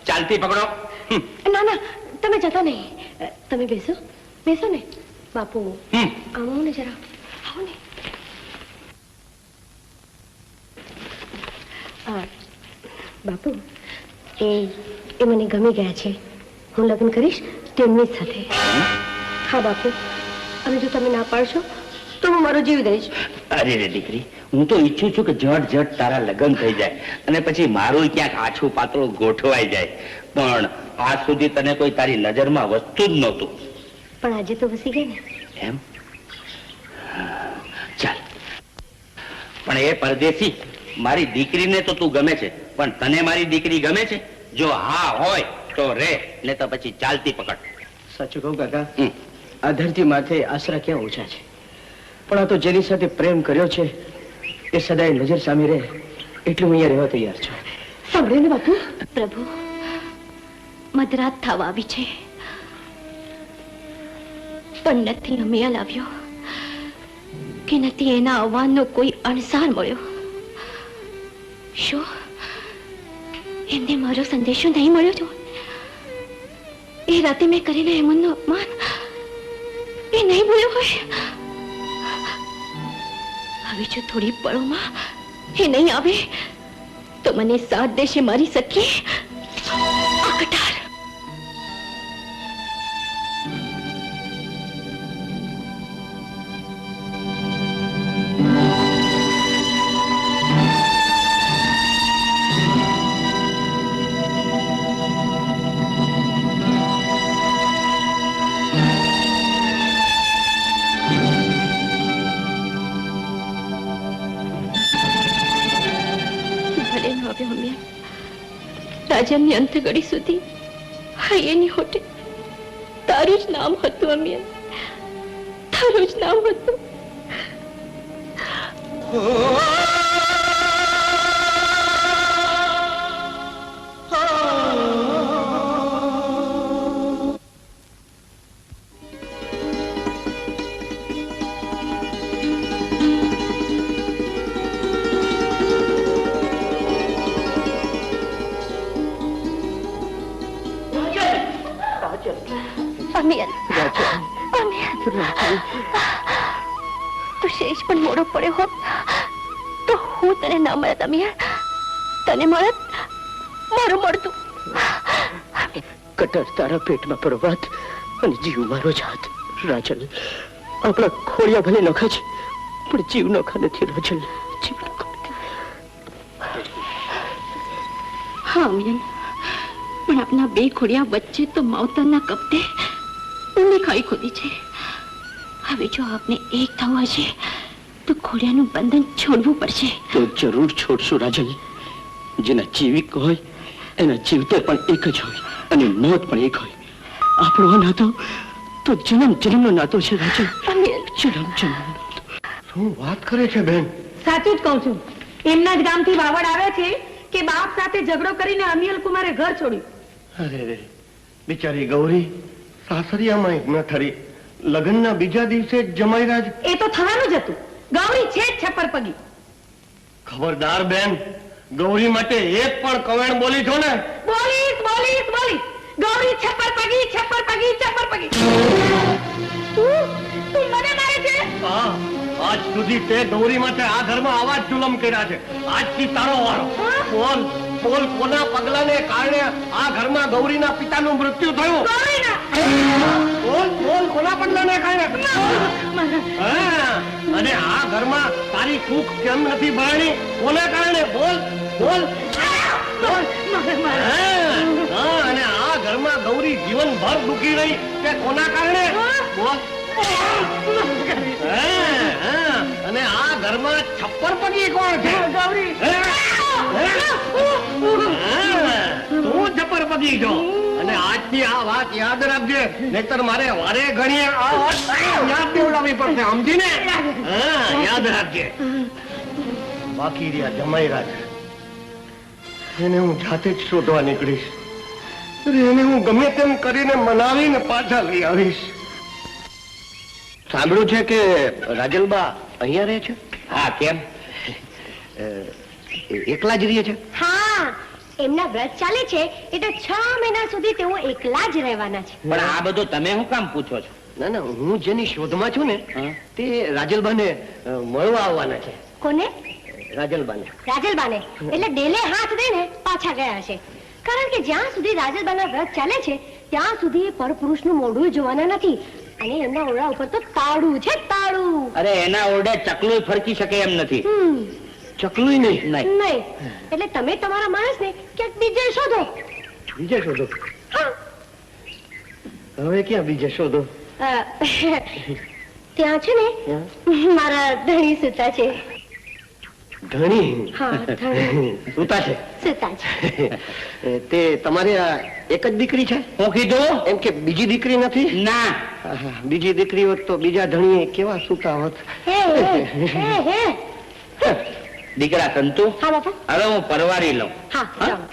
ચાલતી પકડો. ના ના, તમે જતા નહીં. તમે બેસો, બેસો ને. બાપુ આવો ને જરા, આવો ને. બાપુ એ મને ગમી ગયા છે. હું લગ્ન કરીશ તેમની સાથે. હા બાપુ, અને જો તમે ના પાડશો તો હું મારો જીવ દઈશ. અરે રે દીકરી, હું તો ઈચ્છું છું કે જટ જટ તારા લગ્ન થઈ જાય અને પછી મારું ક્યાંક આછું પાતળું ગોઠવાઈ જાય. પણ આજ સુધી તને કોઈ તારી નજરમાં વસ્તુ જ નહોતું. પણ આજે તો વસી ગઈ ને. એમ? ચાલ. પણ એ પરદેશી, મારી દીકરીને તો તું ગમે છે, પણ તને મારી દીકરી ગમે છે? જો હા હોય તો રે, ને તો પછી ચાલતી પકડ. સાચું કહું કાકા, આ ધરતી માથે આશરા ક્યાં ઓછા છે, પણ આ તો જેની સાથે પ્રેમ કર્યો છે એ સદાય નજર સામે રહે એટલું અહીંયા રહેવા તૈયાર છું. સાંભળ્યું ને બાપુ? પ્રભુ, મધરાત થવા આવી છે પણ નથી અમિયલ આવ્યો કે નથી એના આવવાનો કોઈ અણસાર મળ્યો. શું એમને મારો સંદેશો નહીં મળ્યો? છો એ રાતે મેં કરેલા હેમંતનું અપમાન એ નહીં બોલ્યો હોય? હવે જો થોડી પળોમાં એ નહીં આવે તો મને સાથ દેશે મારી સખી આ કટાર. રાજાની અંત ઘડી સુધી એની હોટે તારું જ નામ હતું. અમિયન, તારું જ નામ હતું. તું શેષ પણ મોડો પડ્યો હોત તો હું તને ના મળત. અમિયન, તને મળત મારું મળતું. કટર તારા પેટમાં પરવાત અને જીવ મારો જાત. રાજલ, આપણા ખોળિયા ભલે નખા છે પણ જીવ નખા નથી. રાજલ, જીવ નખા નથી. હા અમિયન, પણ આપના બે ખોડિયા વચ્ચે તો માવતરના કપડે ઊંડી ખાઈ ખોદી છે. હવે જો આપને એક થવું હશે તો ખોડિયાનું બંધન છોડવું પડશે. તો જરૂર છોડશું રાજલ. જેના જીવિક હોય એના જીવતે પણ એક જ હોય અને મોત પણ એક હોય. આપણો આ નાતો તો જન્મ જન્મનો નાતો છે રાજલ. જન્મ જન્મ. શું વાત કરે છે બેન? સાચું જ કહું છું. એમના જ ગામથી વાવડ આવે છે કે બાપ સાથે ઝઘડો કરીને અમિયલ કુમારે ઘર છોડ્યું. અરે રે, બિચારી ગૌરી સાસરિયામાં એક ન ઠરી. લગ્નના બીજા દિવસે જમાઈરાજ. એ તો થવાનું જ હતું. ગૌરી છે જ છપ્પર પગી. ખબરદાર બેન, ગૌરી માટે એક પણ કવેણ બોલી છો ને? બોલીશ બોલીશ બોલીશ. ગૌરી છપ્પર પગી, છપ્પર પગી, છપ્પર પગી. તું મને મારે છે? હા, આજ સુધી તે ગૌરી માટે આ ઘરમાં આવા જ જુલમ કર્યા છે. આજથી તારો વારો. બોલ બોલ, કોના પગલાને કારણે આ ઘરમાં ગૌરીના પિતાનું મૃત્યુ થયું? ગૌરીના. બોલ બોલ, કોના પગલાને કારણે? અને આ ઘરમાં તારી કૂખ કેમ નથી ભરાણી? કોને કારણે? બોલ બોલ બોલ. અને આ ઘરમાં ગૌરી જીવનભર દુખી રહી કે કોના કારણે? બોલ. અને આ ઘરમાં છપ્પર પગી કોણ છે? ગૌરી. તું છપ્પર પગી છો. અને આજથી આ વાત યાદ રાખજે, નહીતર મારે વારે ઘણીએ આ વાત યાદ દેવડાવવી પડશે. સમજીને? યાદ રાખજે. બાકી રહ્યા જમાઈરાજ, એને હું જાતે જ શોધવા નીકળીશ. એને હું ગમે તેમ કરીને મનાવીને પાછા લઈ આવીશ. સાંભળ્યું છે કે રાજલબા અહીંયા રહે છે? હા, કેમ? એકલા જ રહે છે? હા, એમના વ્રત ચાલે છે એટલે 6 મહિના સુધી તેઓ એકલા જ રહેવાના છે. પણ આ બધું તમે શું કામ પૂછો છો? ના ના, હું જેની શોધમાં છું ને તે રાજલબાને મળવા આવવાના છે. કોને? રાજલબાને. રાજલબાને એટલે ડેલે હાથ દઈને પાછા ગયા છે. કારણ કે જ્યાં સુધી રાજલબાના વ્રત ચાલે છે ત્યાં સુધી પરપુરુષનું મોઢું જોવાના નથી. અને એમના ઓરડા ઉપર તો તાળું છે, તાળું. અરે એના ઓરડે ચકલું ફરકી શકે એમ નથી. ચકલું નહીં. નહીં એટલે તમે તમારા માણસને ક્યાંક બીજે શોધો. બીજે શોધો? હા. હવે ક્યાં બીજે શોધો? ત્યાં છે ને મારા ધણી સુતા છે. ધણી? હા, ધણી સુતા છે. સુતા છે. તે તમારે આ એક જ દીકરી છે? હું કીધું એમ કે બીજી દીકરી નથી? ના. બીજી દીકરી હોત તો બીજા ધણીએ કેવા સુતા હોત. હે દીકરા સંતુ, હા બાપા. હવે હું પરવારી લઉં. હા, હા? જાઓ.